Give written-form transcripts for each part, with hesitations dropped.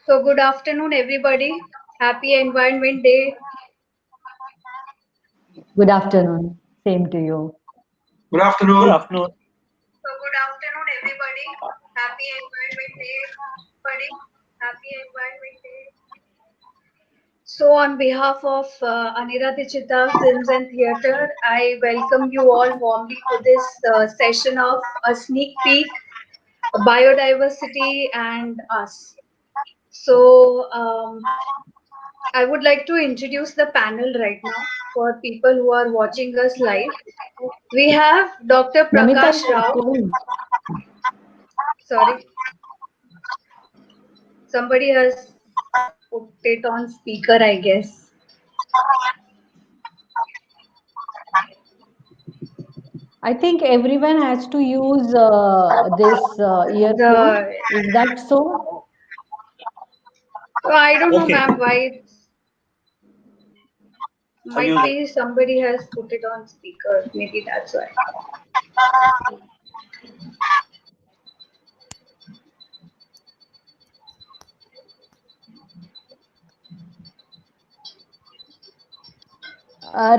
So, good afternoon, everybody. Happy Environment Day. Good afternoon. Same to you. Good Good afternoon. afternoon. So, good afternoon, everybody. Happy Environment Day. Buddy. Happy Environment Day. So, on behalf of Aniradhichita Films and Theatre, I welcome you all warmly to this session of a sneak peek, biodiversity, and us. So, I would like to introduce the panel right now for people who are watching us live. We have Dr. Namita Prakash is Rao. echoing. Sorry, somebody has put it on speaker, I guess. I think everyone has to use this earphone. The Is that so? so I don't know, Okay. ma'am, why I'll might use it. be somebody has put it on speaker. Maybe that's why.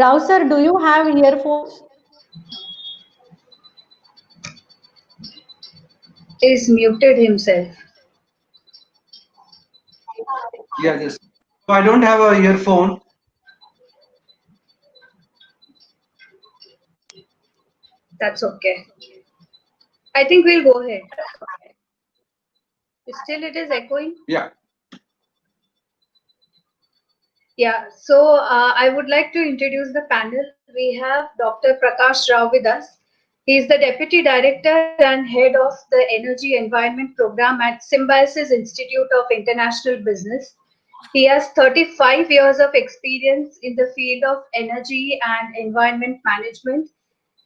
Rao sir, do you have earphones? Is muted himself. Yeah, this. So I don't have a earphone. That's okay. I think we'll go ahead. Still, it is echoing. Yeah. Yeah, so I would like to introduce the panel. We have Dr. Prakash Rao with us. He is the Deputy Director and Head of the Energy Environment Program at Symbiosis Institute of International Business. He has 35 years of experience in the field of energy and environment management.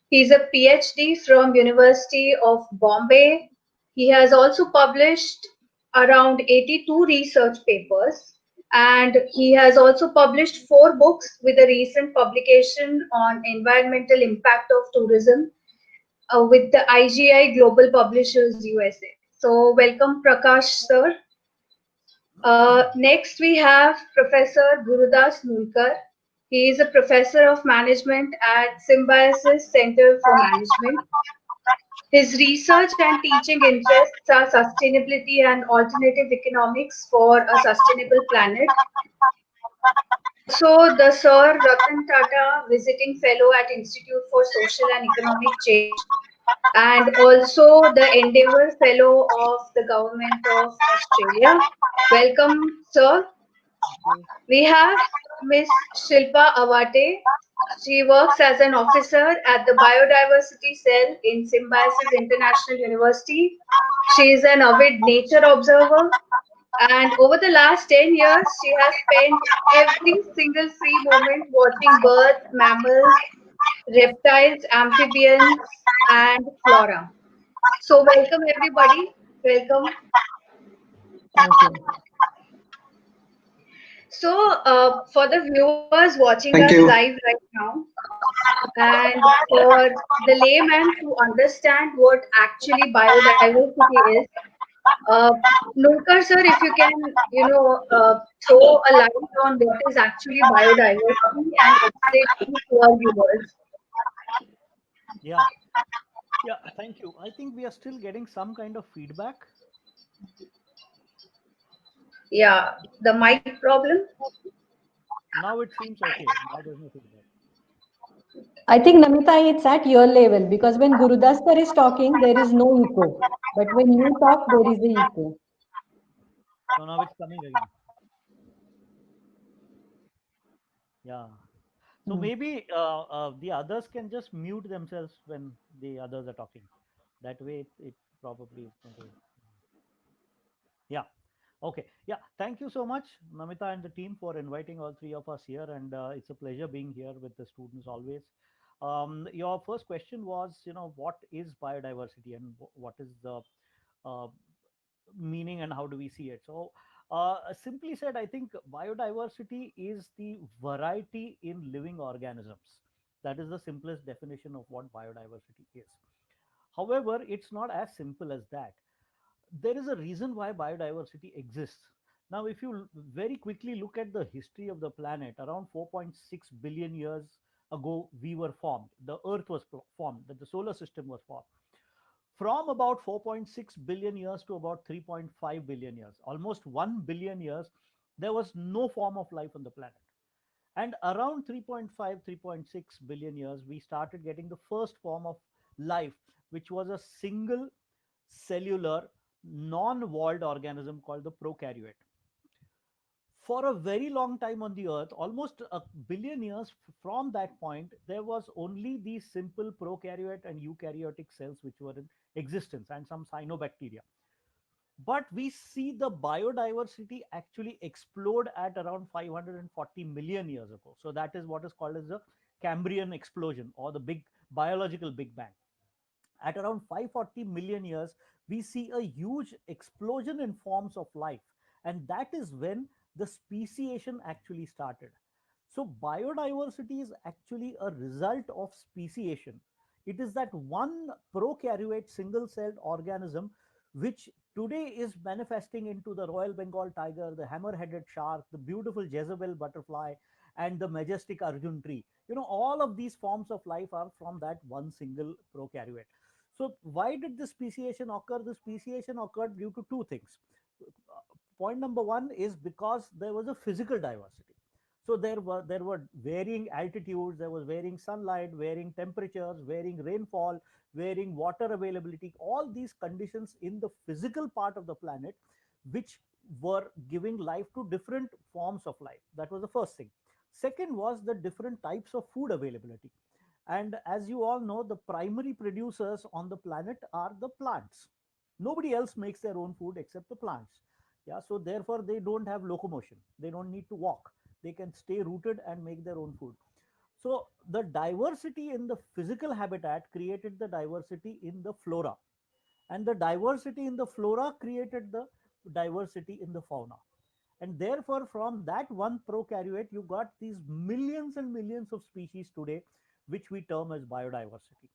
He is a PhD from University of Bombay. He has also published around 82 research papers, and he has also published 4 books with a recent publication on environmental impact of tourism with the IGI Global Publishers USA. So welcome Prakash sir. Next we have Professor Gurudas Nulkar. He is a professor of management at Symbiosis Center for Management. His research and teaching interests are sustainability and alternative economics for a sustainable planet. Also, the Sir Ratan Tata Visiting Fellow at Institute for Social and Economic Change, and also the Endeavour Fellow of the Government of Australia. Welcome, sir. We have Miss Shilpa Awate. She works as an officer at the Biodiversity Cell in Symbiosis International University. She is an avid nature observer, and over the last 10 years, she has spent every single free moment watching birds, mammals, reptiles, amphibians, and flora. So, welcome everybody. Welcome. Thank you. So, for the viewers watching us Thank you. live right now, and for the layman to understand what actually biodiversity is, uh, Nulkar sir, if you can, throw a light on what is actually biodiversity and explain it to our viewers. Yeah. Yeah. Thank you. I think we are still getting some kind of feedback. Yeah, the mic problem. Now it seems okay. Now there's no feedback. I think Namita, it's at your level because when Gurudas sir is talking, there is no echo. But when you talk, there is a echo. So now it's coming again. Yeah. So Hmm. maybe the others can just mute themselves when the others are talking. That way it probably is going to. Yeah. Okay. Yeah. Thank you so much, Namita and the team, for inviting all three of us here. And it's a pleasure being here with the students always. Your first question was, what is biodiversity and what is the uh, meaning and how do we see it? So, simply said, I think biodiversity is the variety in living organisms. That is the simplest definition of what biodiversity is. However, it's not as simple as that. There is a reason why biodiversity exists. Now, if you very quickly look at the history of the planet, around 4.6 billion years ago, we were formed. The Earth was formed, that the solar system was formed. From about 4.6 billion years to about 3.5 billion years, almost 1 billion years, there was no form of life on the planet. And around 3.5, 3.6 billion years, we started getting the first form of life, which was a single cellular, non walled organism called the prokaryote. For a very long time on the earth, almost a billion years from that point, there was only these simple prokaryote and eukaryotic cells which were in existence, and some cyanobacteria. But we see the biodiversity actually explode at around 540 million years ago. So that is what is called as the Cambrian explosion, or the big biological big bang. At around 540 million years, we see a huge explosion in forms of life, and that is when the speciation actually started. So biodiversity is actually a result of speciation. It is that one prokaryote single celled organism which today is manifesting into the Royal Bengal tiger, the hammer headed shark, the beautiful Jezebel butterfly, and the majestic Arjun tree. All of these forms of life are from that one single prokaryote. So why did the speciation occur? The speciation occurred due to two things. Point number one is because there was a physical diversity. So there were varying altitudes, there was varying sunlight, varying temperatures, varying rainfall, varying water availability, all these conditions in the physical part of the planet, which were giving life to different forms of life. That was the first thing. Second was the different types of food availability. And as you all know, the primary producers on the planet are the plants. Nobody else makes their own food except the plants. Yeah, so therefore they don't have locomotion. They don't need to walk. They can stay rooted and make their own food. So the diversity in the physical habitat created the diversity in the flora, and the diversity in the flora created the diversity in the fauna. And therefore, from that one prokaryote, you got these millions and millions of species today, which we term as biodiversity.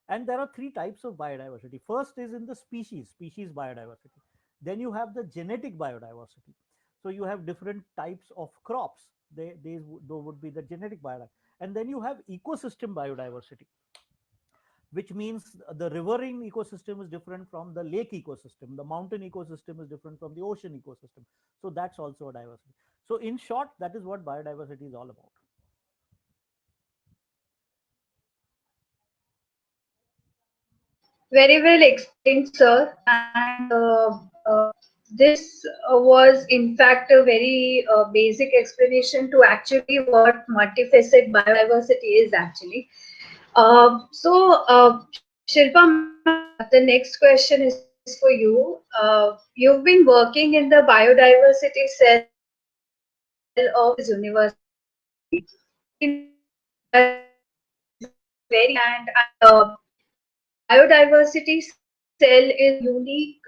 And there are three types of biodiversity. First is in the species biodiversity. Then you have the genetic biodiversity. So you have different types of crops. Those would be the genetic biodiversity. And then you have ecosystem biodiversity, which means the riverine ecosystem is different from the lake ecosystem. The mountain ecosystem is different from the ocean ecosystem. So that's also a diversity. So in short, that is what biodiversity is all about. Very well explained, sir. And this was, in fact, a very basic explanation to actually what multifaceted biodiversity is actually. Shilpa, the next question is for you. You've been working in the biodiversity cell of university. Very and biodiversity cell is a unique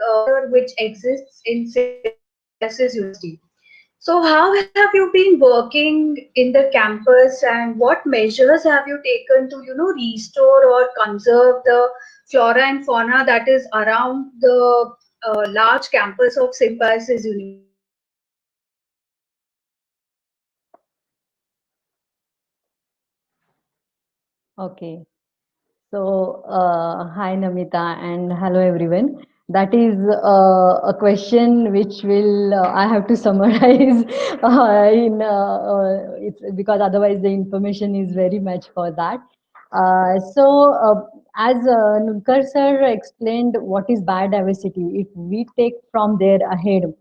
which exists in Symbiosis University. So, how have you been working in the campus, and what measures have you taken to, restore or conserve the flora and fauna that is around the large campus of Symbiosis University? Okay. So, hi Namita and hello everyone. That is a question which will I have to summarize it's because otherwise the information is very much for that. As Nulkar sir explained, what is biodiversity? If we take from there ahead,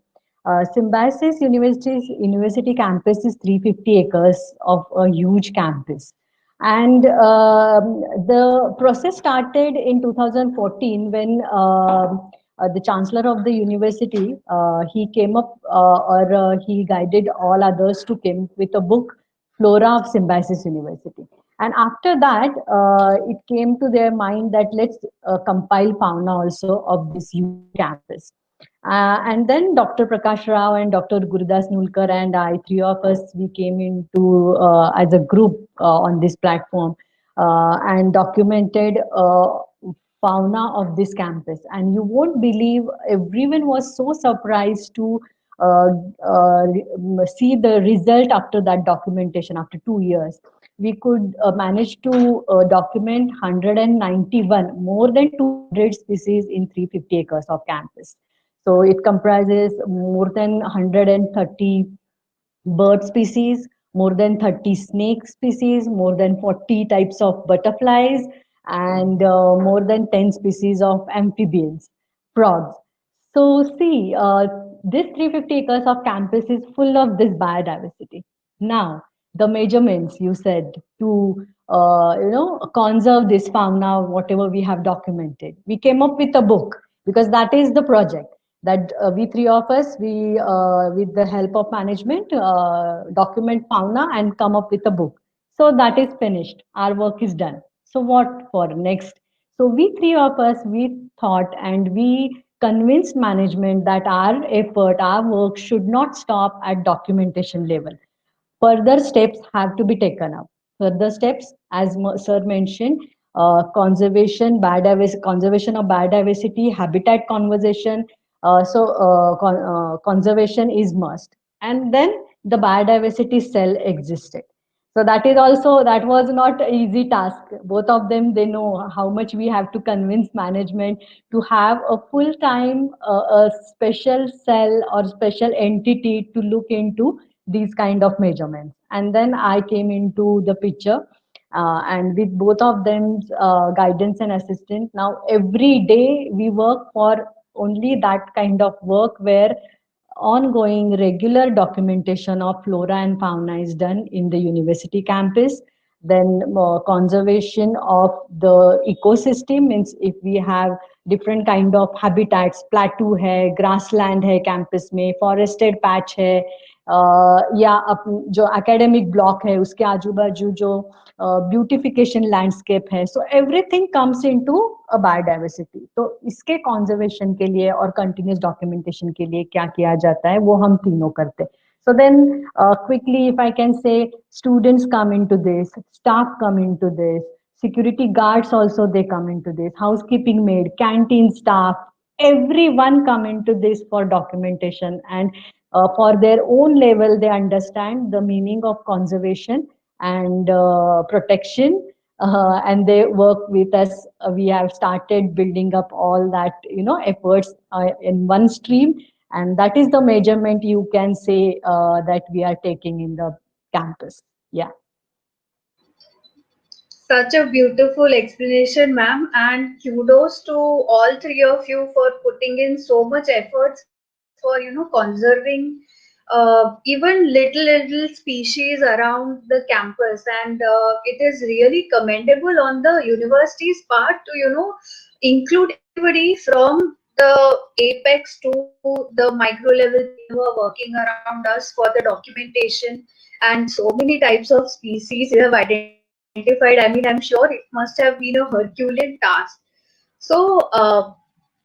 Symbiosis University campus is 350 acres of a huge campus. And the process started in 2014 when the chancellor of the university, he came up he guided all others to come with a book, Flora of Symbiosis University. And after that, it came to their mind that let's compile fauna also of this huge campus. And then Dr. Prakash Rao and Dr. Gurudas Nulkar and I, three of us, we came into as a group on this platform and documented fauna of this campus. And you won't believe, everyone was so surprised to uh, see the result after that documentation after 2 years. We could manage to document 191, more than 200 species in 350 acres of campus. So it comprises more than 130 bird species, more than 30 snake species, more than 40 types of butterflies, and more than 10 species of amphibians, frogs. So see, this 350 acres of campus is full of this biodiversity. Now, the measurements you said to conserve this fauna, whatever we have documented. We came up with a book because that is the project that we three of us, we with the help of management, document fauna and come up with a book. So that is finished. Our work is done. So what for next? So we three of us, we thought and we convinced management that our effort, our work should not stop at documentation level. Further steps have to be taken up. Further steps, as sir mentioned, conservation of biodiversity, habitat conservation. Conservation is must. And then the biodiversity cell existed. So that was not an easy task. Both of them, they know how much we have to convince management to have a full time, a special cell or special entity to look into these kind of measurements. And then I came into the picture, and with both of them guidance and assistance, now every day we work for only that kind of work where ongoing regular documentation of flora and fauna is done in the university campus. Then conservation of the ecosystem means if we have different kind of habitats, plateau hai, grassland hai campus में, forested patch है, या जो academic block है उसके आजू बाजू जो beautification landscape है, so everything comes into a biodiversity. तो इसके कंजर्वेशन के लिए और कंटिन्यूस डॉक्यूमेंटेशन के लिए क्या किया जाता है वो हम तीनों करते हैं. So then, quickly, if I can say, students come into this, staff come into this, security guards also they come into this, housekeeping maid, canteen staff, everyone come into this for documentation, and for their own level they understand the meaning of conservation and protection, and they work with us. We have started building up all that efforts in one stream, and that is the measurement you can say that we are taking in the campus. Yeah. Such a beautiful explanation, ma'am, and kudos to all three of you for putting in so much efforts for conserving even little species around the campus, and it is really commendable on the university's part to include everybody from the apex to the micro level team who are working around us for the documentation, and so many types of species you have identified. I mean, I'm sure it must have been a Herculean task. So,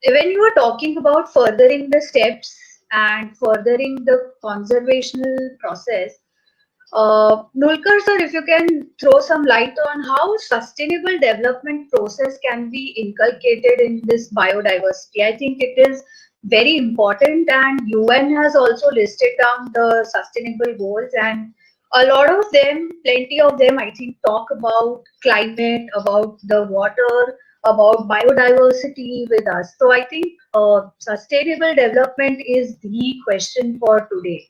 when you were talking about furthering the steps and furthering the conservational process, Nulkar sir, if you can throw some light on how sustainable development process can be inculcated in this biodiversity. I think it is very important, and UN has also listed down the sustainable goals, and a lot of them, plenty of them, I think, talk about climate, about the water, about biodiversity with us. So I think sustainable development is the question for today.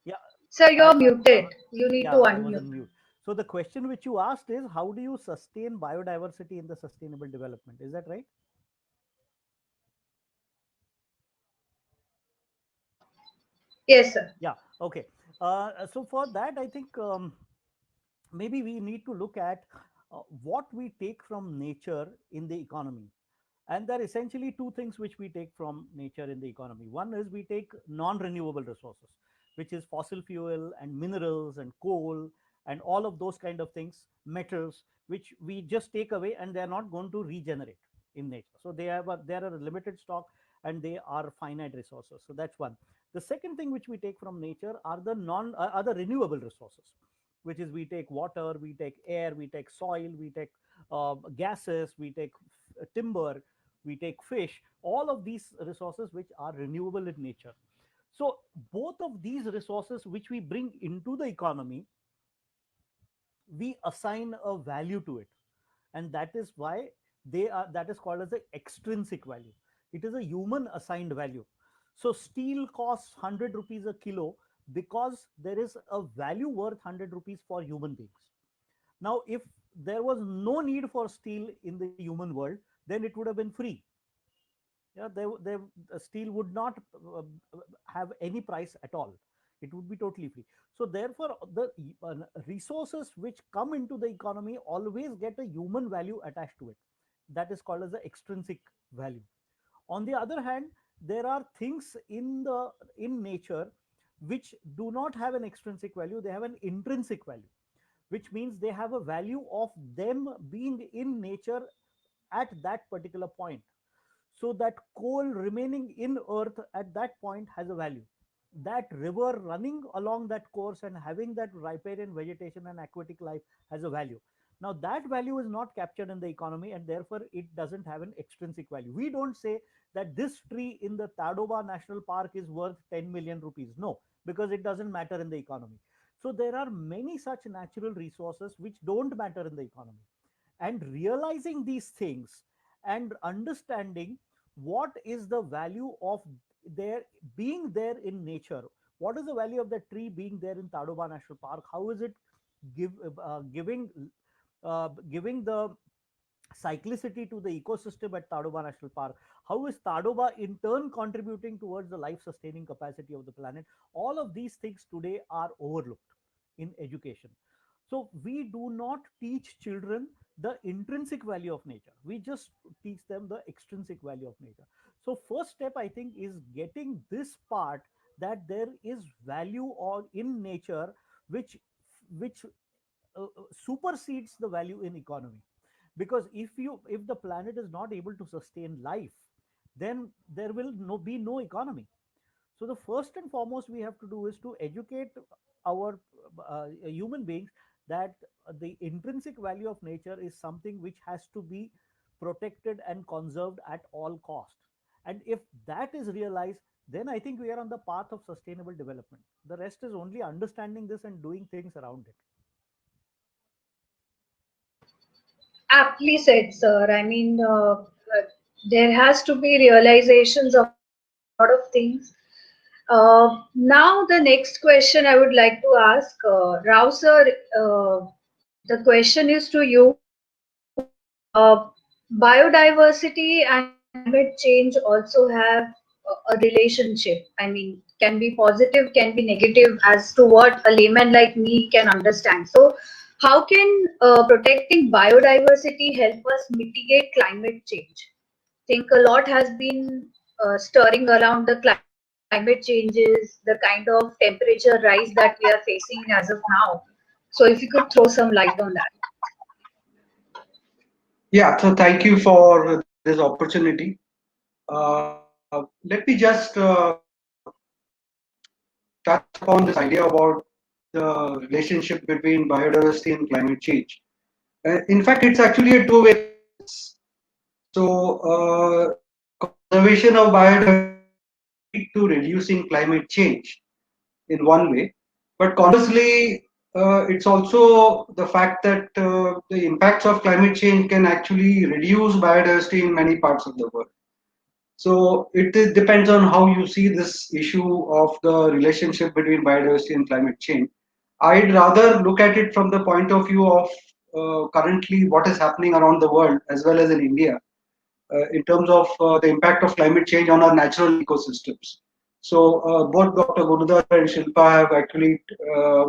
Yeah, Sir, you're I'm muted. You need yeah, to I was unmute. on mute. So the question which you asked is how do you sustain biodiversity in the sustainable development? Is that right? Yes, sir. Yeah. Okay. So for that, I think maybe we need to look at what we take from nature in the economy. And there are essentially two things which we take from nature in the economy. One is we take non renewable resources, which is fossil fuel and minerals and coal and all of those kind of things, metals, which we just take away and they're not going to regenerate. in nature. So they are a limited stock and they are finite resources. So that's one. The second thing which we take from nature are the renewable resources, which is we take water, we take air, we take soil, we take gases, we take timber, we take fish, all of these resources which are renewable in nature. So both of these resources which we bring into the economy, we assign a value to it, and that is why that is called as the extrinsic value. It is a human assigned value. So steel costs 100 rupees a kilo because there is a value worth 100 rupees for human beings. Now if there was no need for steel in the human world, then it would have been free. Yeah, steel would not have any price at all. It would be totally free. So therefore the resources which come into the economy always get a human value attached to it. That is called as the extrinsic value. On the other hand, there are things in nature which do not have an extrinsic value, they have an intrinsic value, which means they have a value of them being in nature at that particular point. So that coal remaining in earth at that point has a value. That river running along that course and having that riparian vegetation and aquatic life has a value. Now that value is not captured in the economy, and therefore it doesn't have an extrinsic value. We don't say that this tree in the Tadoba National Park is worth 10 million rupees. No, because it doesn't matter in the economy. So there are many such natural resources which don't matter in the economy. And realizing these things and understanding what is the value of their being there in nature, what is the value of the tree being there in Tadoba National Park, how is it giving giving the cyclicity to the ecosystem at Tadoba National Park, how is Tadoba in turn contributing towards the life sustaining capacity of the planet. All of these things today are overlooked in education. So we do not teach children the intrinsic value of nature, we just teach them the extrinsic value of nature. So first step I think is getting this part, that there is value or in nature which supersedes the value in economy. Because if the planet is not able to sustain life, then there will be no economy. So the first and foremost we have to do is to educate our human beings that the intrinsic value of nature is something which has to be protected and conserved at all cost. And if that is realized, then I think we are on the path of sustainable development. The rest is only understanding this and doing things around it. Aptly said, sir. I mean, there has to be realizations of a lot of things. Now, the next question I would like to ask, Rao sir, the question is to you. Biodiversity and climate change also have a relationship. I mean, can be positive, can be negative, as to what a layman like me can understand. So, how can protecting biodiversity help us mitigate climate change? Think a lot has been stirring around the climate changes, the kind of temperature rise that we are facing as of now. So, if you could throw some light on that. Yeah, so thank you for this opportunity. Let me just touch upon this idea about the relationship between biodiversity and climate change. In fact, it's actually a two-way process. So, conservation of biodiversity lead to reducing climate change in one way, but conversely, it's also the fact that the impacts of climate change can actually reduce biodiversity in many parts of the world. So depends on how you see this issue of the relationship between biodiversity and climate change. I'd rather look at it from the point of view of currently what is happening around the world as well as in India in terms of the impact of climate change on our natural ecosystems. So both Dr. Gurudhar and Shilpa have actually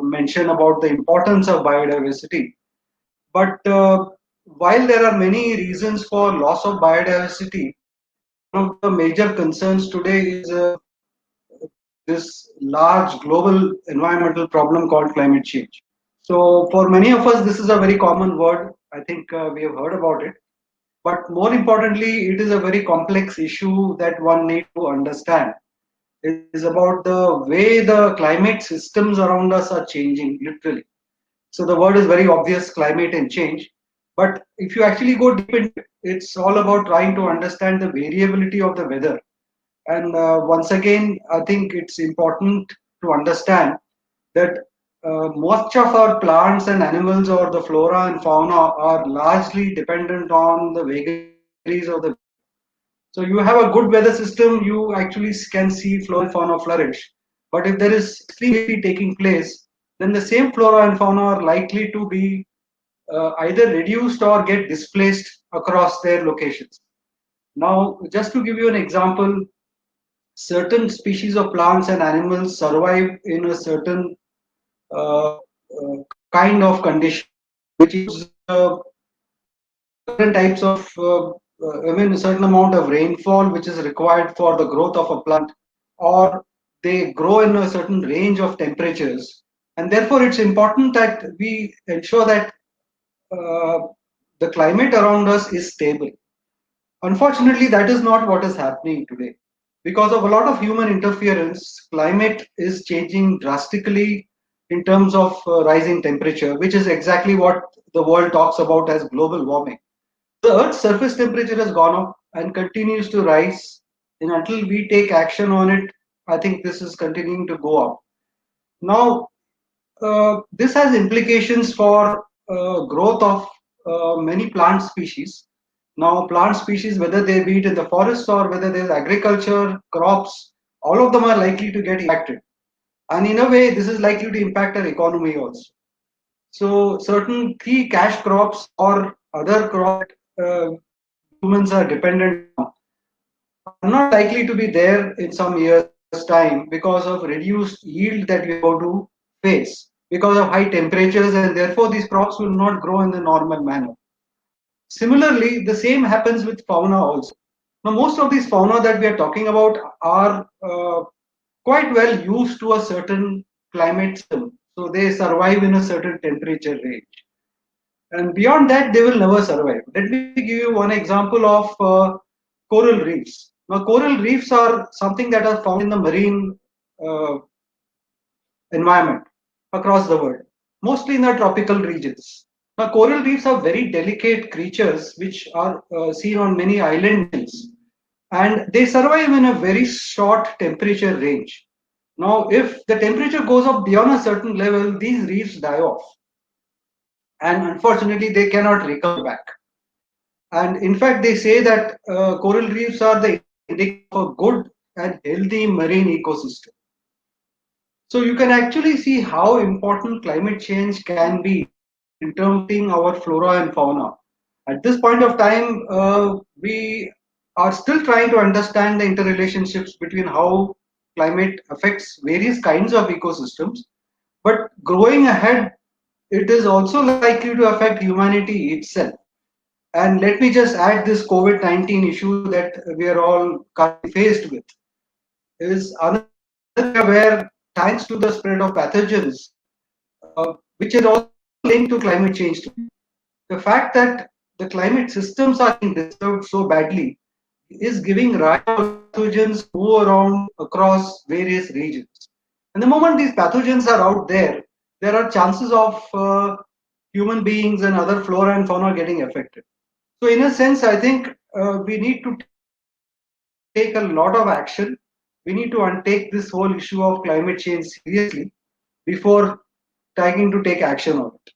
mentioned about the importance of biodiversity. But while there are many reasons for loss of biodiversity, one of the major concerns today is this large global environmental problem called climate change. So for many of us, this is a very common word. I think we have heard about it. But more importantly, it is a very complex issue that one needs to understand. It is about the way the climate systems around us are changing, literally. So the word is very obvious, climate and change. But if you actually go deep into it, it's all about trying to understand the variability of the weather. And once again, I think it's important to understand that much of our plants and animals or the flora and fauna are largely dependent on the vagaries of the. So you have a good weather system, you actually can see flora and fauna flourish. But if there is extreme taking place, then the same flora and fauna are likely to be either reduced or get displaced across their locations. Now, just to give you an example, certain species of plants and animals survive in a certain kind of condition, which is certain types of, a certain amount of rainfall which is required for the growth of a plant, or they grow in a certain range of temperatures. And therefore, it's important that we ensure that uh, the climate around us is stable. Unfortunately, that is not what is happening today. Because of a lot of human interference, climate is changing drastically in terms of rising temperature, which is exactly what the world talks about as global warming. The Earth's surface temperature has gone up and continues to rise. And until we take action on it, I think this is continuing to go up. Now, this has implications for growth of many plant species. Now, plant species, whether they be it in the forest or whether there's agriculture, crops, all of them are likely to get impacted. And in a way, this is likely to impact our economy also. So, certain key cash crops or other crops humans are dependent on are not likely to be there in some years' time because of reduced yield that we are going to face because of high temperatures, and therefore these crops will not grow in the normal manner. Similarly, the same happens with fauna also. Now, most of these fauna that we are talking about are quite well used to a certain climate system, so they survive in a certain temperature range. And beyond that, they will never survive. Let me give you one example of coral reefs. Now, coral reefs are something that are found in the marine uh, environment across the world, mostly in the tropical regions. Now, coral reefs are very delicate creatures which are seen on many islands, and they survive in a very short temperature range. Now, if the temperature goes up beyond a certain level, these reefs die off, and unfortunately, they cannot recover back. And in fact, they say that coral reefs are the indicator of a good and healthy marine ecosystem. So you can actually see how important climate change can be in terms of our flora and fauna. At this point of time, we are still trying to understand the interrelationships between how climate affects various kinds of ecosystems. But growing ahead, it is also likely to affect humanity itself. And let me just add this COVID-19 issue that we are all currently faced with is another area where, thanks to the spread of pathogens, which is also linked to climate change, the fact that the climate systems are being disturbed so badly is giving rise to pathogens to move around across various regions. And the moment these pathogens are out there, there are chances of human beings and other flora and fauna getting affected. So, in a sense, I think we need to take a lot of action. We need to untake this whole issue of climate change seriously before trying to take action on it.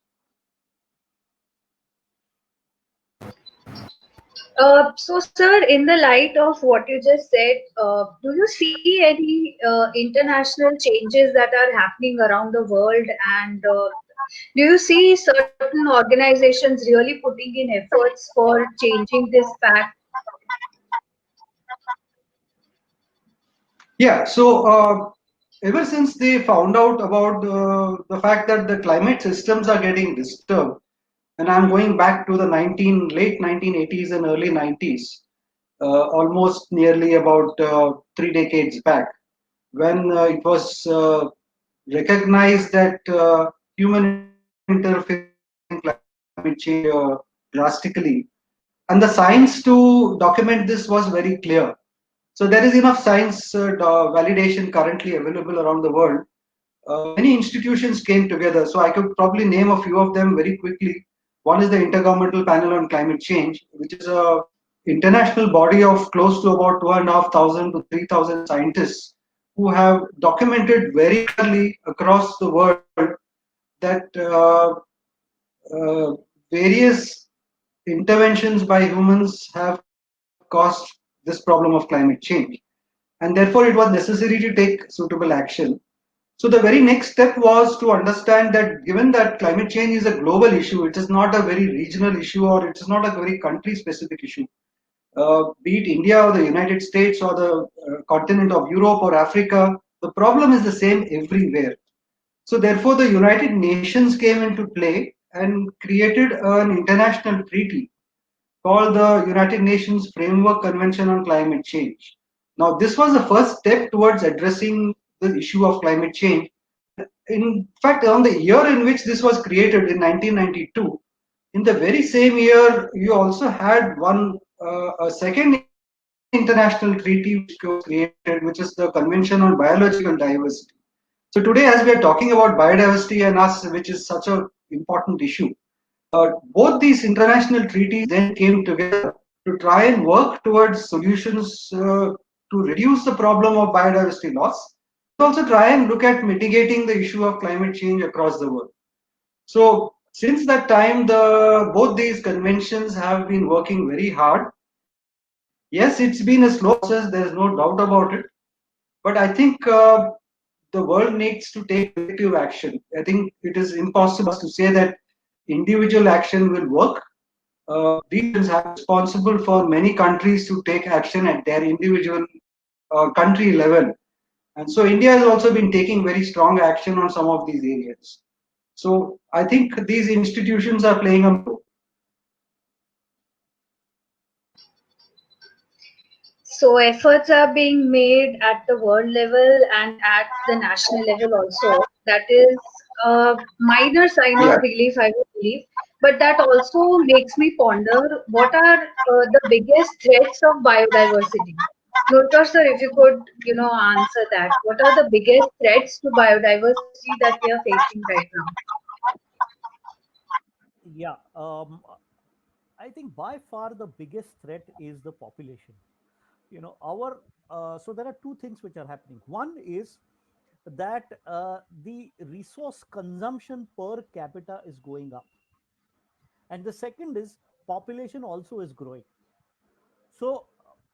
So, sir, in the light of what you just said, do you see any international changes that are happening around the world? And do you see certain organizations really putting in efforts for changing this fact? Yeah, so ever since they found out about the fact that the climate systems are getting disturbed, and I'm going back to the late 1980s and early 90s, almost nearly about 3 decades back, when it was recognized that human interference in climate change drastically. and the science to document this was very clear. So there is enough science validation currently available around the world. Many institutions came together. So I could probably name a few of them very quickly. One is the Intergovernmental Panel on Climate Change, which is a international body of close to about 2,500 to 3,000 scientists who have documented very clearly across the world that various interventions by humans have caused this problem of climate change, and therefore it was necessary to take suitable action. So the very next step was to understand that given that climate change is a global issue, it is not a very regional issue, or it is not a very country specific issue. Be it India or the United States or the continent of Europe or Africa, the problem is the same everywhere. So therefore the United Nations came into play and created an international treaty called the United Nations Framework Convention on Climate Change. Now, this was the first step towards addressing the issue of climate change. In fact, on the year in which this was created in 1992, in the very same year, you also had a second international treaty which was created, which is the Convention on Biological Diversity. So today, as we are talking about biodiversity and us, which is such an important issue, both these international treaties then came together to try and work towards solutions to reduce the problem of biodiversity loss, but also try and look at mitigating the issue of climate change across the world. So since that time, both these conventions have been working very hard. Yes, it's been a slow process. There is no doubt about it. But I think the world needs to take collective action. I think it is impossible to say that individual action will work. These are responsible for many countries to take action at their individual country level. And so India has also been taking very strong action on some of these areas. So I think these institutions are playing a role. So efforts are being made at the world level and at the national level also. That is a minor sign of Yeah. relief, I would believe. But that also makes me ponder what are the biggest threats of biodiversity. Nurkar sir, if you could, answer that. What are the biggest threats to biodiversity that we are facing right now? Yeah, I think by far the biggest threat is the population. Our so there are two things which are happening. One is that the resource consumption per capita is going up, and the second is population also is growing. So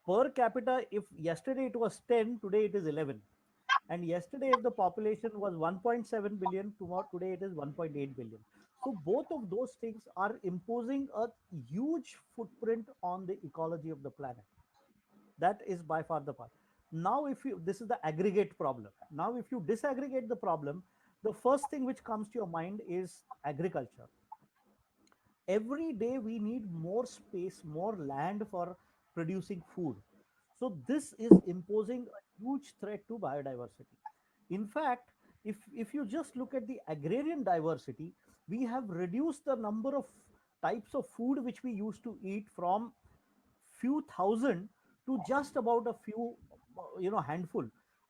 per capita, if yesterday it was 10, today it is 11. And yesterday, if the population was 1.7 billion, tomorrow today it is 1.8 billion. So both of those things are imposing a huge footprint on the ecology of the planet. That is by far the part. Now, if you this is the aggregate problem. Now, if you disaggregate the problem, the first thing which comes to your mind is agriculture. Every day we need more space, more land for producing food. So this is imposing a huge threat to biodiversity. In fact, if you just look at the agrarian diversity, we have reduced the number of types of food which we used to eat from few thousand to just about a few, handful.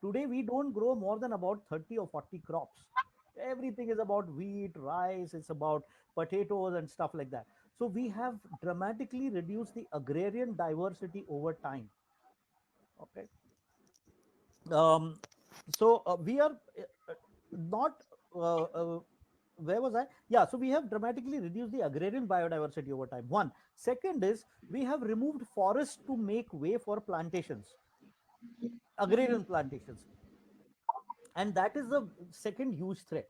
Today we don't grow more than about 30 or 40 crops. Everything is about wheat, rice, it's about potatoes and stuff like that. So we have dramatically reduced the agrarian diversity over time. Okay. um, so we are not where was I? Yeah, so we have dramatically reduced the agrarian biodiversity over time. One. Second is we have removed forests to make way for plantations, agrarian plantations, and that is the second huge threat.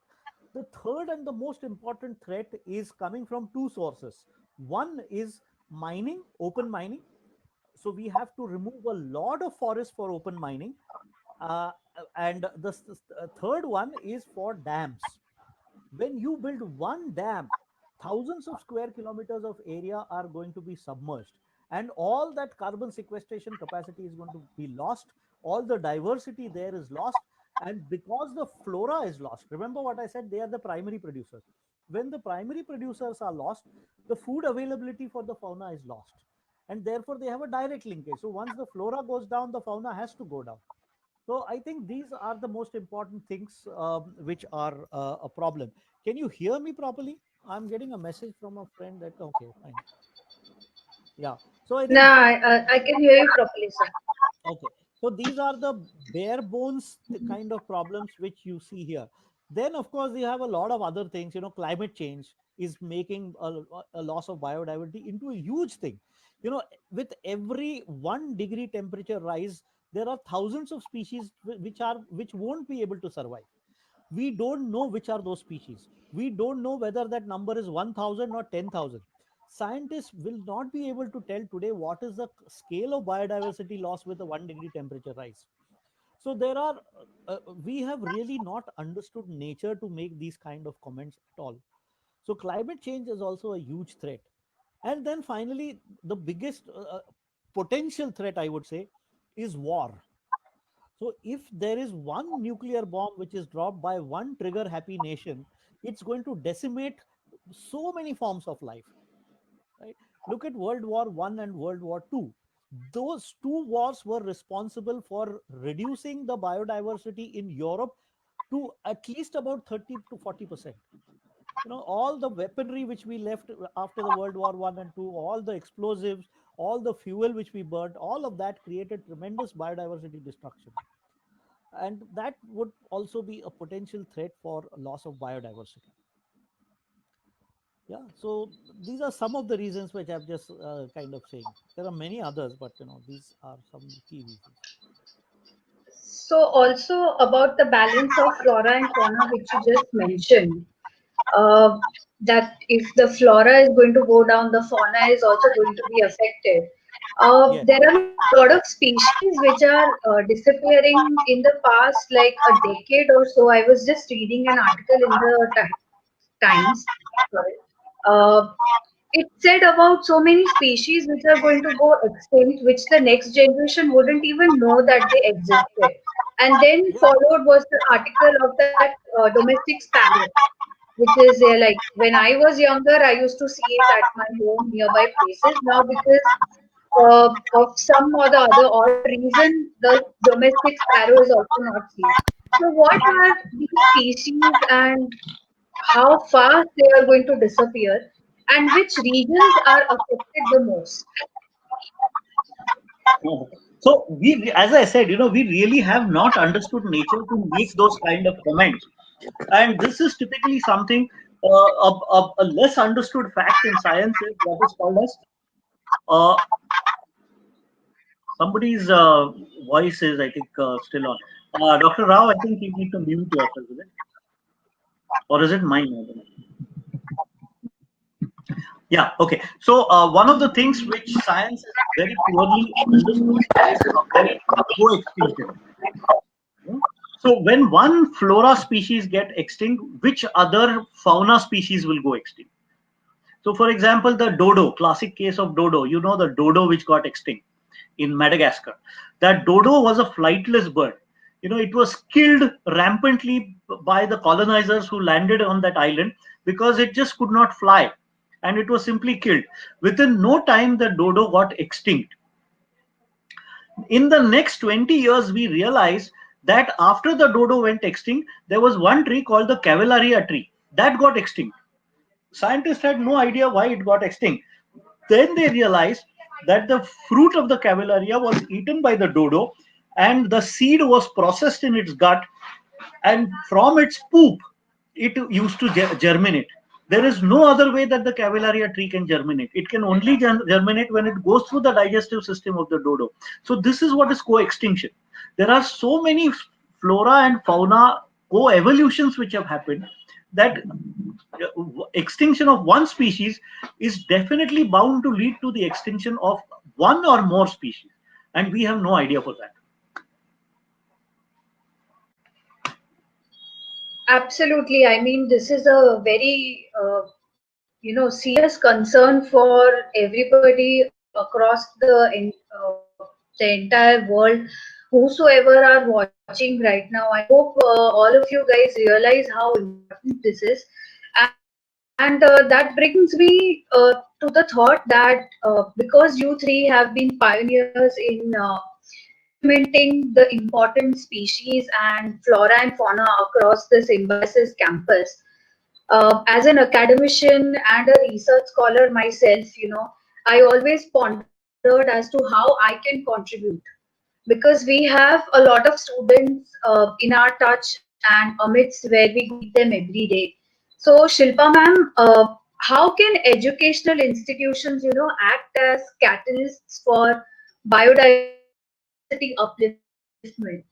The third and the most important threat is coming from two sources. One is mining, open mining. So we have to remove a lot of forest for open mining. uh, and the third one is for dams. When you build one dam, thousands of square kilometers of area are going to be submerged, and all that carbon sequestration capacity is going to be lost. All the diversity there is lost, and because the flora is lost, remember what I said, they are the primary producers. When the primary producers are lost, the food availability for the fauna is lost. and therefore they have a direct linkage. So once the flora goes down, the fauna has to go down. So I think these are the most important things which are a problem. Can you hear me properly? I'm getting a message from a friend that okay, fine. Yeah. So I think Nah, I can hear you properly, sir. okay. So these are the bare bones kind of problems which you see here. Then, of course, you have a lot of other things. Climate change is making a loss of biodiversity into a huge thing. With every 1 degree temperature rise, there are thousands of species which won't be able to survive. We don't know which are those species. We don't know whether that number is 1,000 or 10,000. Scientists will not be able to tell today what is the scale of biodiversity loss with a 1 degree temperature rise. So we have really not understood nature to make these kind of comments at all. So climate change is also a huge threat. And then finally, the biggest potential threat, I would say, is war. So if there is one nuclear bomb which is dropped by one trigger happy nation, it's going to decimate so many forms of life. Right? Look at World War One and World War Two. Those two wars were responsible for reducing the biodiversity in Europe to at least about 30 to 40%. All the weaponry which we left after the World War One and Two, all the explosives, all the fuel which we burnt, all of that created tremendous biodiversity destruction, and that would also be a potential threat for loss of biodiversity. Yeah, so these are some of the reasons which I'm just kind of saying. There are many others, but these are some key reasons. So also about the balance of flora and fauna, which you just mentioned, uh, that if the flora is going to go down, the fauna is also going to be affected. Yes. There are a lot of species which are disappearing in the past, like a decade or so. I was just reading an article in the Times. Sorry. Uh, it said about so many species which are going to go extinct, which the next generation wouldn't even know that they existed. And then Yeah. followed was the article of that domestic sparrow, which is like when I was younger, I used to see it at my home nearby places. Now, because of some or the other odd reason, the domestic sparrow is also not seen. So, what are these species and how fast they are going to disappear, and which regions are affected the most? So as I said, we really have not understood nature to make those kind of comments, and this is typically something a less understood fact in science is what is called as uh, somebody's voice is, I think, still on. Dr. Rao, I think you need to mute yourself, is it? Or is it mine? I don't know. Yeah, okay. So one of the things which science is very poorly understood is co-extinction. So when one flora species get extinct, which other fauna species will go extinct? So for example, the dodo, classic case of dodo, the dodo which got extinct in Madagascar. That dodo was a flightless bird. It was killed rampantly by the colonizers who landed on that island because it just could not fly, and it was simply killed. Within no time, the dodo got extinct. In the next 20 years, we realized that after the dodo went extinct, there was one tree called the Cavalaria tree that got extinct. Scientists had no idea why it got extinct. Then they realized that the fruit of the Cavalaria was eaten by the dodo, and the seed was processed in its gut, and from its poop, it used to germinate. There is no other way that the Cavalaria tree can germinate. It can only germinate when it goes through the digestive system of the dodo. So this is what is co-extinction. There are so many flora and fauna co-evolutions which have happened that extinction of one species is definitely bound to lead to the extinction of one or more species, and we have no idea for that. Absolutely. I mean, this is a very serious concern for everybody across the entire world, whosoever are watching right now. I hope all of you guys realize how important this is. And that brings me to the thought that because you three have been pioneers in documenting the important species and flora and fauna across the Symbiosis campus, as an academician and a research scholar myself, I always pondered as to how I can contribute, because we have a lot of students in our touch and amidst where we greet them every day. So, Shilpa ma'am, how can educational institutions, act as catalysts for biodiversity upliftment?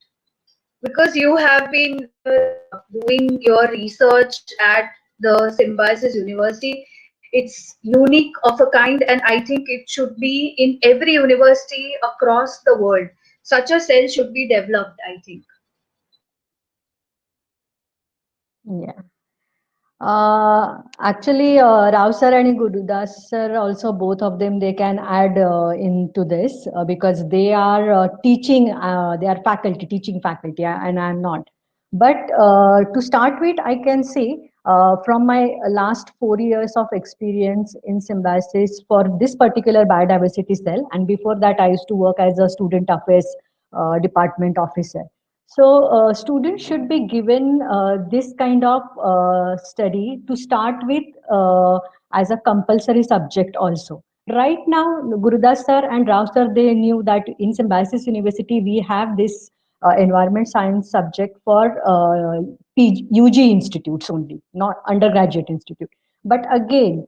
Because you have been doing your research at the Symbiosis University. It's unique of a kind, and I think it should be in every university across the world. Such a cell should be developed, I think. Yeah. Actually, Rao sir and Gurudas sir also, both of them, they can add into this because they are teaching, they are faculty, teaching faculty, and I'm not. But to start with, I can say from my last 4 years of experience in Symbiosis for this particular biodiversity cell, and before that, I used to work as a student affairs department officer. So, students should be given this kind of study to start with as a compulsory subject also. Right now, Gurudas sir and Rao sir, they knew that in Symbiosis University, we have this environment science subject for UG institutes only, not undergraduate institute. But again,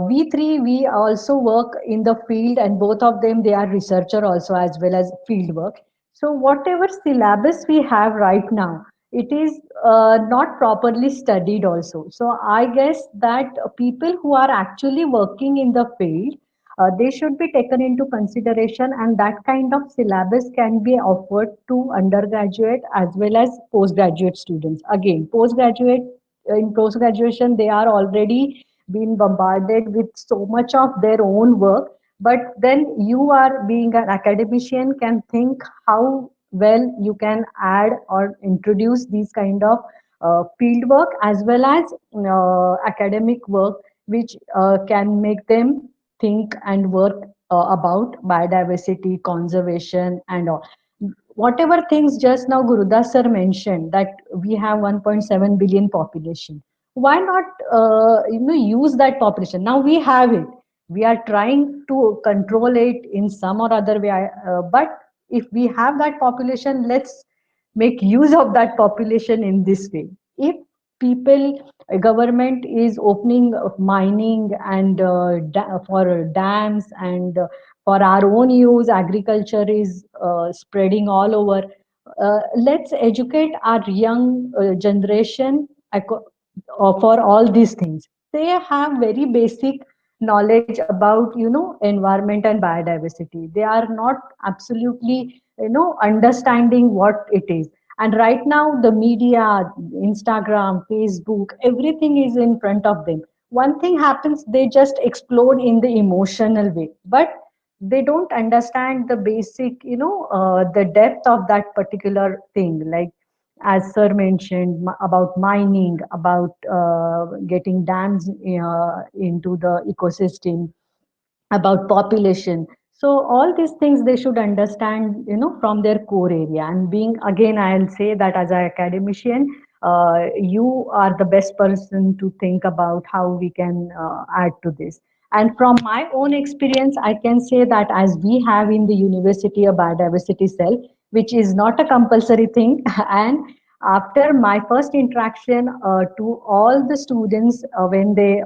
we three, we also work in the field, and both of them, they are researcher also as well as field work. So whatever syllabus we have right now, it is not properly studied also. So I guess that people who are actually working in the field, they should be taken into consideration, and that kind of syllabus can be offered to undergraduate as well as postgraduate students. Again, postgraduate in post graduation, they are already been bombarded with so much of their own work, but then you are being an academician can think how well you can add or introduce these kind of field work as well as academic work, which can make them think and work about biodiversity conservation and all. Whatever things just now Gurudas sir mentioned, that we have 1.7 billion population, why not use that population? Now we have it, we are trying to control it in some or other way, but if we have that population, let's make use of that population in this way. If people, government is opening mining and for dams and for our own use, agriculture is spreading all over, let's educate our young generation for all these things. They have very basic knowledge about environment and biodiversity. They are not absolutely understanding what it is. And right now the media, Instagram, Facebook, everything is in front of them. One thing happens, they just explode in the emotional way, but they don't understand the basic, the depth of that particular thing. Like as sir mentioned, about mining, about getting dams into the ecosystem, about population. So all these things they should understand, from their core area. And being, again, I'll say that as an academician, you are the best person to think about how we can add to this. And from my own experience, I can say that as we have in the university a biodiversity cell, which is not a compulsory thing, and after my first interaction to all the students when they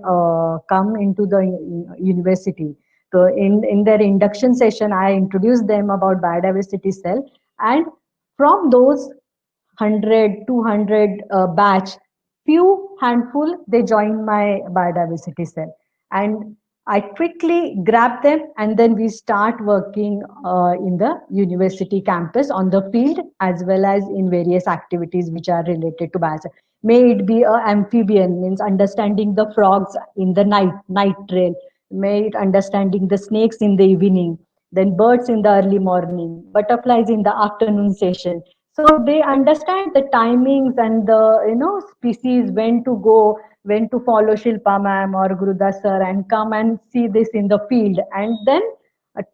come into the university, so in their induction session, I introduced them about biodiversity cell. And from those 100, 200 batch, few handful, they joined my biodiversity cell. And I quickly grab them, and then we start working in the university campus on the field as well as in various activities which are related to biodiversity. May it be a amphibian, means understanding the frogs in the night trail, may it understanding the snakes in the evening, then birds in the early morning, butterflies in the afternoon session. So they understand the timings and the species, when to go, when to follow Shilpa ma'am or Gurudas sir and come and see this in the field, and then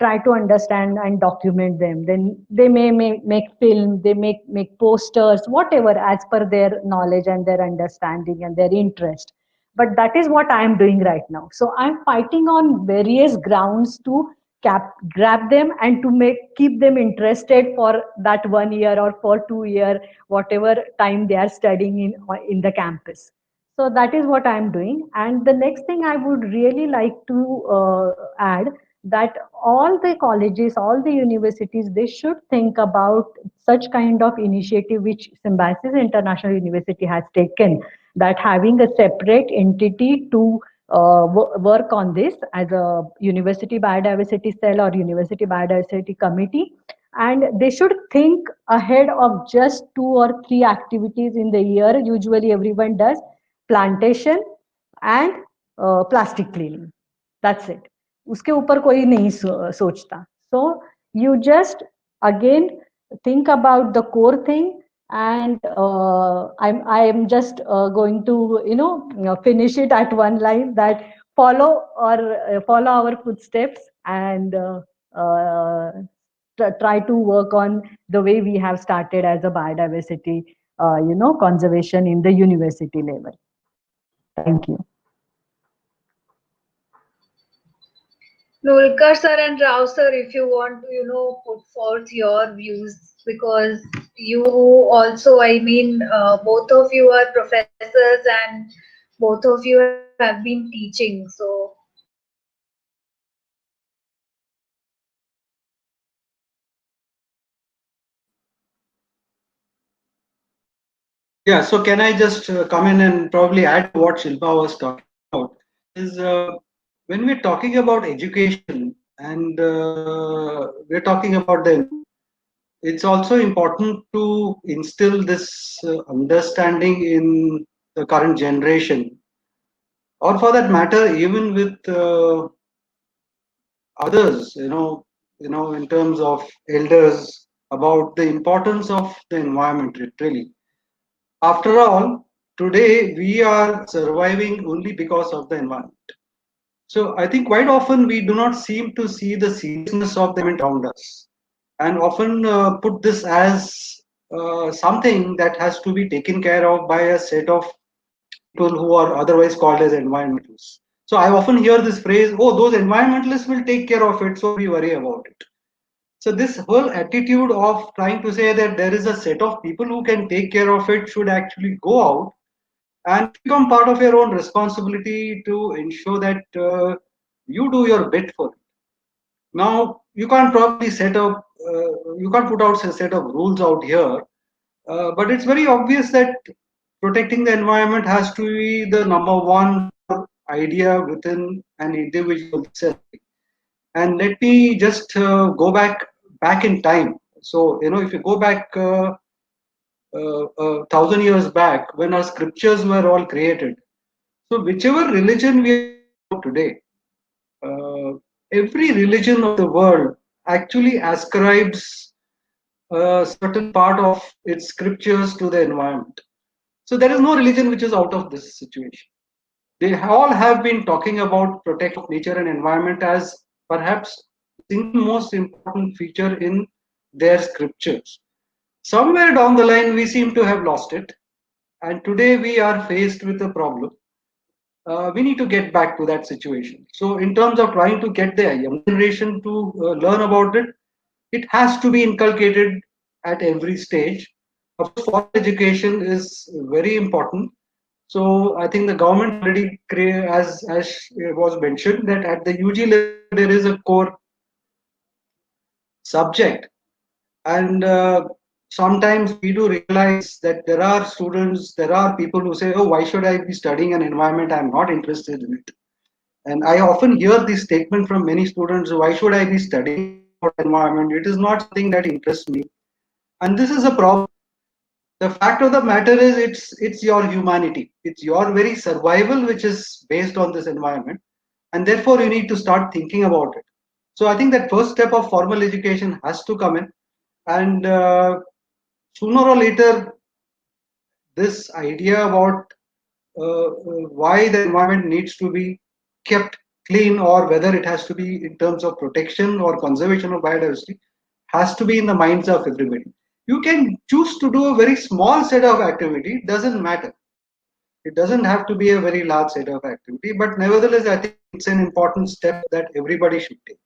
try to understand and document them. Then they may make film, they make posters, whatever as per their knowledge and their understanding and their interest. But that is what I am doing right now. So I'm fighting on various grounds to grab them and to keep them interested for that 1 year or for 2 year, whatever time they are studying in the campus. So that is what I'm doing. And the next thing I would really like to add, that all the colleges, all the universities, they should think about such kind of initiative which Symbiosis International University has taken, that having a separate entity to work on this as a university biodiversity cell or university biodiversity committee. And they should think ahead of just 2 or 3 activities in the year. Usually everyone does plantation and plastic cleaning. That's it. उसके ऊपर कोई नहीं सोचता. So you just again think about the core thing, and I'm just going to finish it at one line, that follow our footsteps and try to work on the way we have started as a biodiversity conservation in the university level. Thank you. Nulkar sir and Rao sir, if you want to, put forth your views, because you also, both of you are professors and both of you have been teaching. So, Yeah, so can I just come in and probably add to what Shilpa was talking about? Is when we're talking about education and we're talking about it's also important to instill this understanding in the current generation, or for that matter, even with others, in terms of elders, about the importance of the environment, literally. After all, today we are surviving only because of the environment. So I think quite often we do not seem to see the seriousness of the environment around us, and often put this as something that has to be taken care of by a set of people who are otherwise called as environmentalists. So I often hear this phrase, oh, those environmentalists will take care of it, so we worry about it. So this whole attitude of trying to say that there is a set of people who can take care of it should actually go out and become part of your own responsibility to ensure that you do your bit for it. Now, you can't probably you can't put out a set of rules out here, but it's very obvious that protecting the environment has to be the number one idea within an individual self. And let me just go back in time. So if you go back 1,000 years back, when our scriptures were all created, so whichever religion we have today, uh, every religion of the world actually ascribes a certain part of its scriptures to the environment. So there is no religion which is out of this situation. They all have been talking about protection of nature and environment as perhaps the single most important feature in their scriptures. Somewhere down the line, we seem to have lost it. And today we are faced with a problem. We need to get back to that situation. So, in terms of trying to get the young generation to learn about it, it has to be inculcated at every stage. Of course, formal education is very important. So I think the government already, as was mentioned, that at the UG level there is a core subject, and sometimes we do realize that there are students, there are people who say, "Oh, why should I be studying an environment? I'm not interested in it." And I often hear this statement from many students: "Why should I be studying about environment? It is not something that interests me." And this is a problem. The fact of the matter is it's your humanity, it's your very survival which is based on this environment, and therefore you need to start thinking about it. So I think that first step of formal education has to come in, and sooner or later, this idea about why the environment needs to be kept clean, or whether it has to be in terms of protection or conservation of biodiversity, has to be in the minds of everybody. You can choose to do a very small set of activity, doesn't matter. It doesn't have to be a very large set of activity, but nevertheless, I think it's an important step that everybody should take.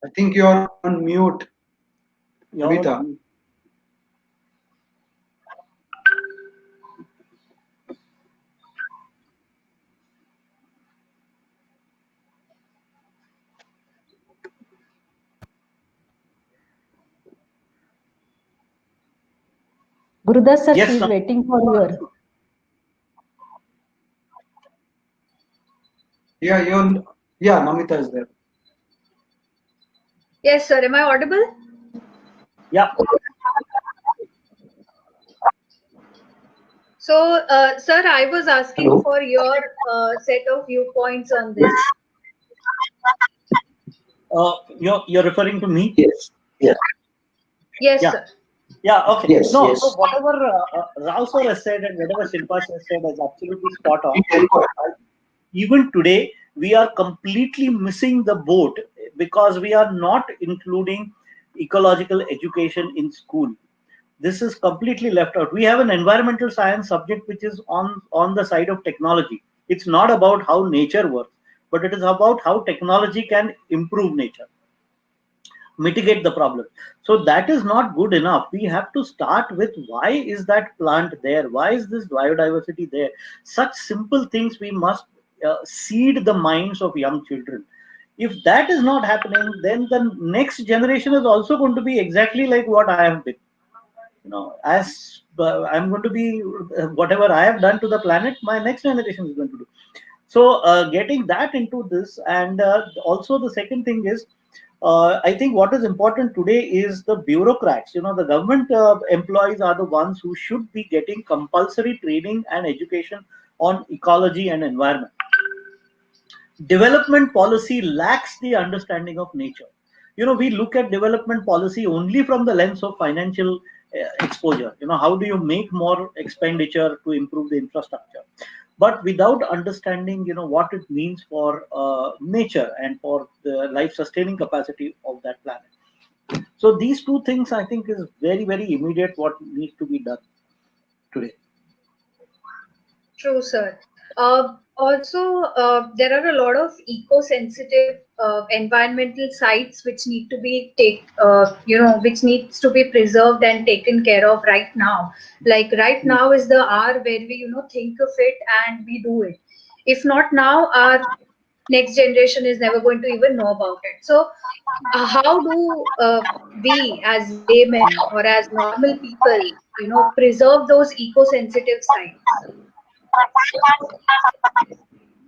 I think you're on mute, Namita. Gurudas sir, Yes, she's sir. waiting for your. Yeah, Namita is there. Yes, sir. Am I audible? Yeah. So, sir, I was asking for your set of viewpoints on this. You're referring to me? Yes. Yes. Yes, Yeah. sir. Yeah, okay. Yes, No, yes. so whatever Rao sir has said and whatever Shilpa has said is absolutely spot on. Even today, we are completely missing the boat because we are not including ecological education in school. This is completely left out. We have an environmental science subject which is on the side of technology. It's not about how nature works, but it is about how technology can improve nature, mitigate the problem. So that is not good enough. We have to start with, why is that plant there, why is this biodiversity there? Such simple things we must seed the minds of young children. If that is not happening, then the next generation is also going to be exactly like what I have been. As I'm going to be, whatever I have done to the planet, my next generation is going to do. So getting that into this, and also the second thing is, I think what is important today is the bureaucrats. The government employees are the ones who should be getting compulsory training and education on ecology and environment. Development policy lacks the understanding of nature. We look at development policy only from the lens of financial exposure. How do you make more expenditure to improve the infrastructure, but without understanding what it means for nature and for the life sustaining capacity of that planet. So these two things, I think, is very, very immediate what needs to be done today. True, sir. Also, there are a lot of eco-sensitive environmental sites which need to be which needs to be preserved and taken care of right now. Like right now is the hour where we, think of it and we do it. If not now, our next generation is never going to even know about it. So, how do we, as laymen or as normal people, preserve those eco-sensitive sites?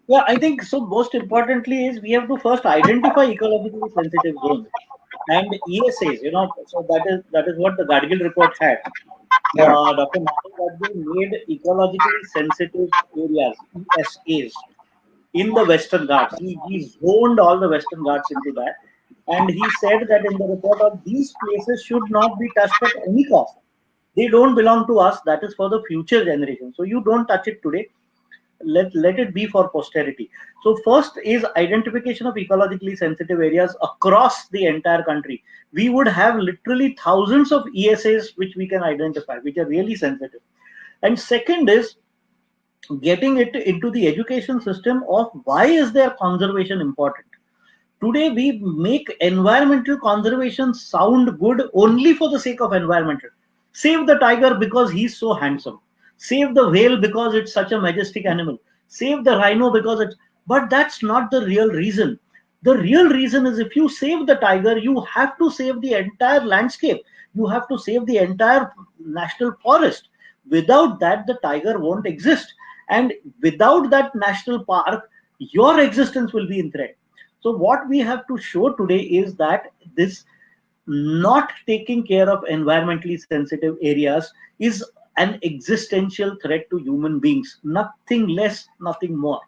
Yeah, I think so. Most importantly is we have to first identify ecologically sensitive zones and ESAs. So that is what the Gadgil report had. Yeah. Dr. Mathur Gadgil made ecologically sensitive areas, ESAs, in the Western Ghats. He zoned all the Western Ghats into that, and he said that in the report of these places should not be touched at any cost. They don't belong to us. That is for the future generation. So you don't touch it today. Let it be for posterity. So first is identification of ecologically sensitive areas across the entire country. We would have literally thousands of ESAs which we can identify, which are really sensitive. And second is getting it into the education system of why is their conservation important. Today we make environmental conservation sound good only for the sake of environmental. Save the tiger because he's so handsome. Save the whale because it's such a majestic animal. Save the rhino because it's. But that's not the real reason. The real reason is, if you save the tiger, you have to save the entire landscape. You have to save the entire national forest. Without that, the tiger won't exist. And without that national park, your existence will be in threat. So what we have to show today is that this not taking care of environmentally sensitive areas is an existential threat to human beings, nothing less, nothing more.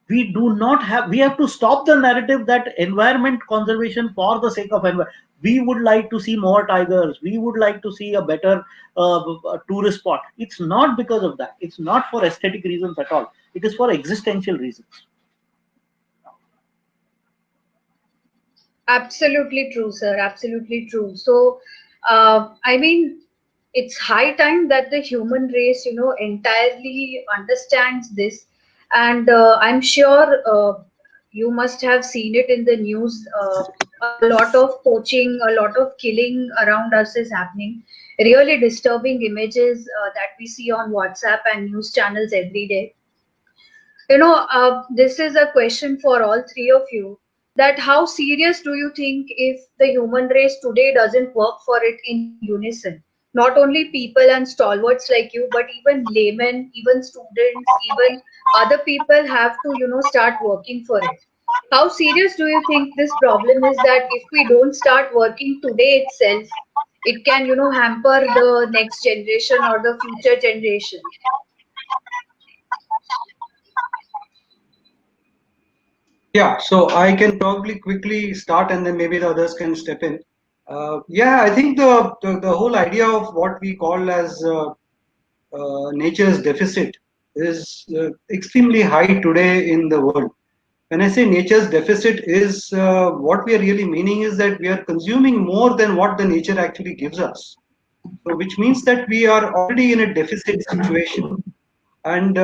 We have to stop the narrative that environment conservation for the sake of environment. We would like to see more tigers, we would like to see a better tourist spot. It's not because of that, it's not for aesthetic reasons at all, it is for existential reasons. Absolutely true, sir. Absolutely true. So, I mean, it's high time that the human race, entirely understands this. And I'm sure you must have seen it in the news. A lot of poaching, a lot of killing around us is happening. Really disturbing images that we see on WhatsApp and news channels every day. This is a question for all three of you, that how serious do you think if the human race today doesn't work for it in unison? Not only people and stalwarts like you, but even laymen, even students, even other people have to, start working for it. How serious do you think this problem is, that if we don't start working today itself, it can, hamper the next generation or the future generation? Yeah, so I can probably quickly start and then maybe the others can step in. Yeah, I think the whole idea of what we call as nature's deficit is extremely high today in the world. When I say nature's deficit is what we are really meaning is that we are consuming more than what the nature actually gives us. So, which means that we are already in a deficit situation. And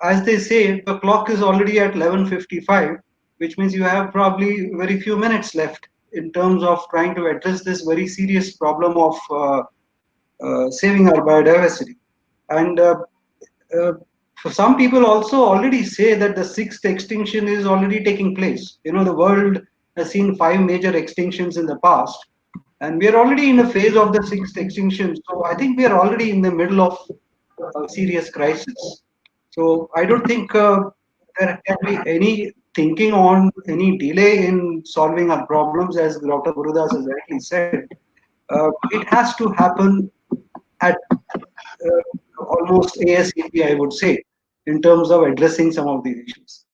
as they say, the clock is already at 11:55, which means you have probably very few minutes left in terms of trying to address this very serious problem of saving our biodiversity. And uh, for some people also already say that the sixth extinction is already taking place. The world has seen 5 major extinctions in the past, and we are already in a phase of the sixth extinction. So I think we are already in the middle of a serious crisis. So I don't think there can be any thinking on any delay in solving our problems, as Dr. Gurudas has rightly said. It has to happen at almost ASAP, I would say, in terms of addressing some of these issues.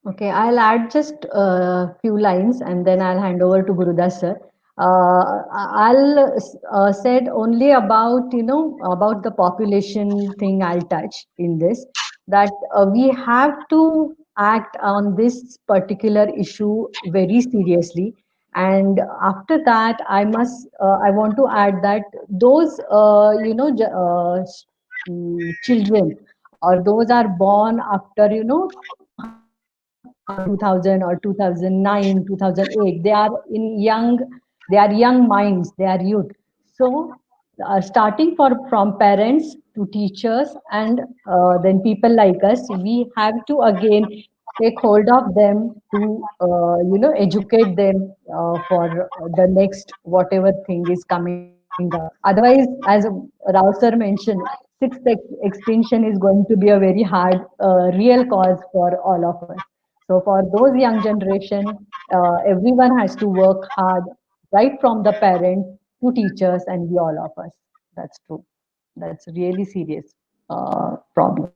Okay, I'll add just a few lines and then I'll hand over to Gurudas sir. I'll said only about about the population thing. I'll touch in this, that we have to act on this particular issue very seriously. And after that, I want to add that those children, or those are born after 2000 or 2009, 2008, they are young minds, they are youth. So starting from parents to teachers, and then people like us, we have to again take hold of them to educate them for the next whatever thing is coming up. Otherwise, as Rao sir mentioned, sixth extinction is going to be a very hard real cause for all of us. So for those young generation, everyone has to work hard, right from the parents to teachers and we all of us. That's true. That's a really serious problem.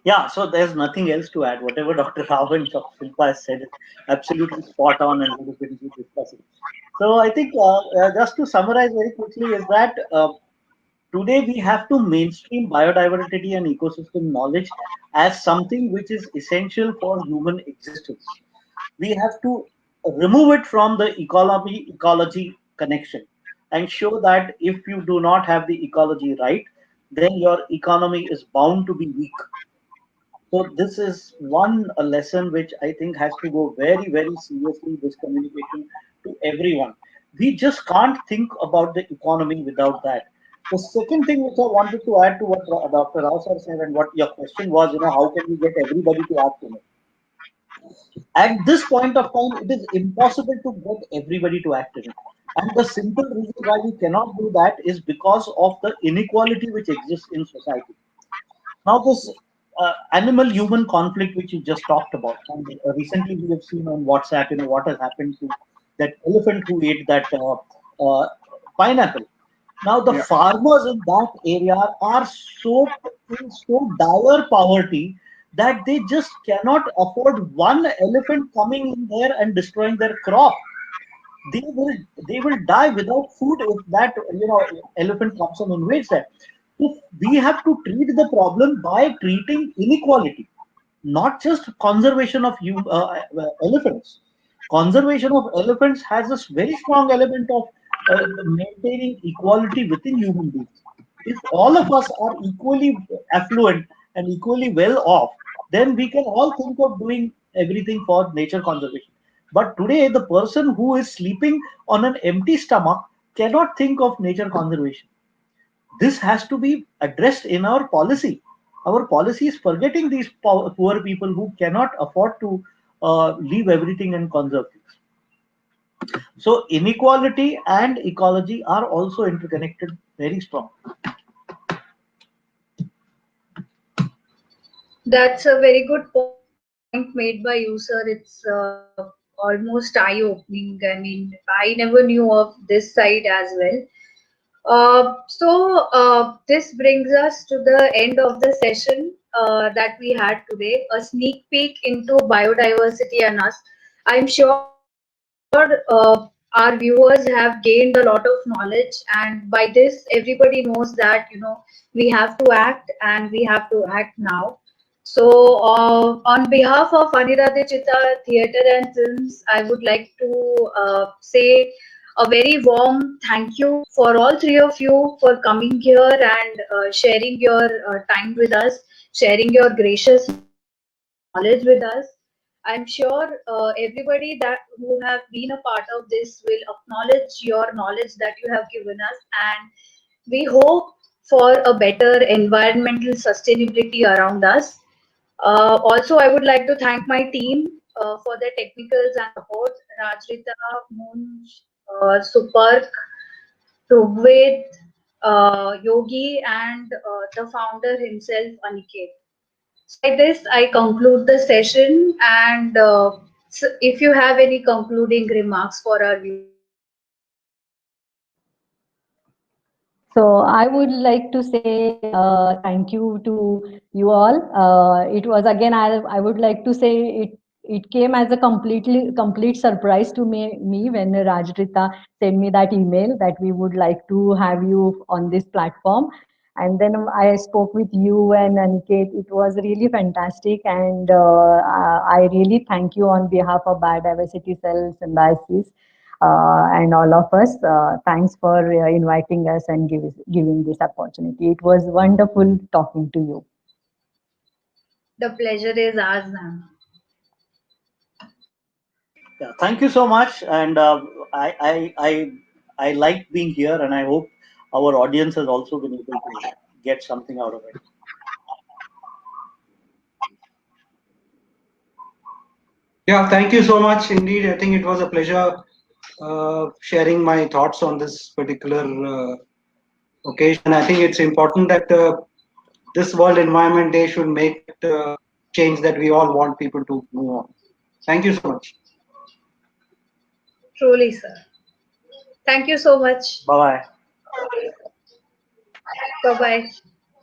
Yeah, so there's nothing else to add. Whatever Dr. Rao and Dr. Shilpa has said is absolutely spot on and we will be discussing. So I think just to summarize very quickly is that today we have to mainstream biodiversity and ecosystem knowledge as something which is essential for human existence. We have to remove it from the ecology connection and show that if you do not have the ecology right, then your economy is bound to be weak. So this is one a lesson which I think has to go very, very seriously, this communication to everyone. We just can't think about the economy without that. The second thing which I wanted to add to what Dr. Rao sir said and what your question was, how can we get everybody to act on it? At this point of time, it is impossible to get everybody to act in it. And the simple reason why we cannot do that is because of the inequality which exists in society. Now, this animal-human conflict, which you just talked about, and recently we have seen on WhatsApp, what has happened to that elephant who ate that pineapple. Now, the Yeah. farmers in that area are in so dire poverty that they just cannot afford one elephant coming in there and destroying their crop. They will die without food if that elephant comes and invades them. So we have to treat the problem by treating inequality, not just conservation of elephants. Conservation of elephants has a very strong element of maintaining equality within human beings. If all of us are equally affluent and equally well off, then we can all think of doing everything for nature conservation. But today, the person who is sleeping on an empty stomach cannot think of nature conservation. This has to be addressed in our policy. Our policy is forgetting these poor people who cannot afford to leave everything and conserve things. So inequality and ecology are also interconnected very strong. That's a very good point made by you, sir. It's almost eye-opening. I mean, I never knew of this side as well. This brings us to the end of the session that we had today, a sneak peek into biodiversity and us. I'm sure our viewers have gained a lot of knowledge, and by this, everybody knows that we have to act and we have to act now. So, on behalf of Aniradhachita Theatre and Films, I would like to say a very warm thank you for all three of you for coming here and sharing your time with us, sharing your gracious knowledge with us. I'm sure everybody that who have been a part of this will acknowledge your knowledge that you have given us, and we hope for a better environmental sustainability around us. Also, I would like to thank my team for their technicals and support. Rajrita, Munj, Supark, Rugved, Yogi, and the founder himself, Aniket. So by this, I conclude the session. And if you have any concluding remarks for our viewers. So I would like to say thank you to you all. It was again, I would like to say it came as a complete surprise to me when Rajrita sent me that email that we would like to have you on this platform. And then I spoke with you and Aniket. It was really fantastic, and I really thank you on behalf of Biodiversity Cell Symbiosis and all of us. Thanks for inviting us and giving this opportunity. It was wonderful talking to you. The pleasure is ours, ma'am. Yeah, thank you so much, and I like being here, and I hope our audience has also been able to get something out of it. Yeah, thank you so much indeed. I think it was a pleasure sharing my thoughts on this particular occasion. I think it's important that this World Environment Day should make change that we all want people to move on. Thank you so much. Truly, sir. Thank you so much. Bye bye. Bye bye.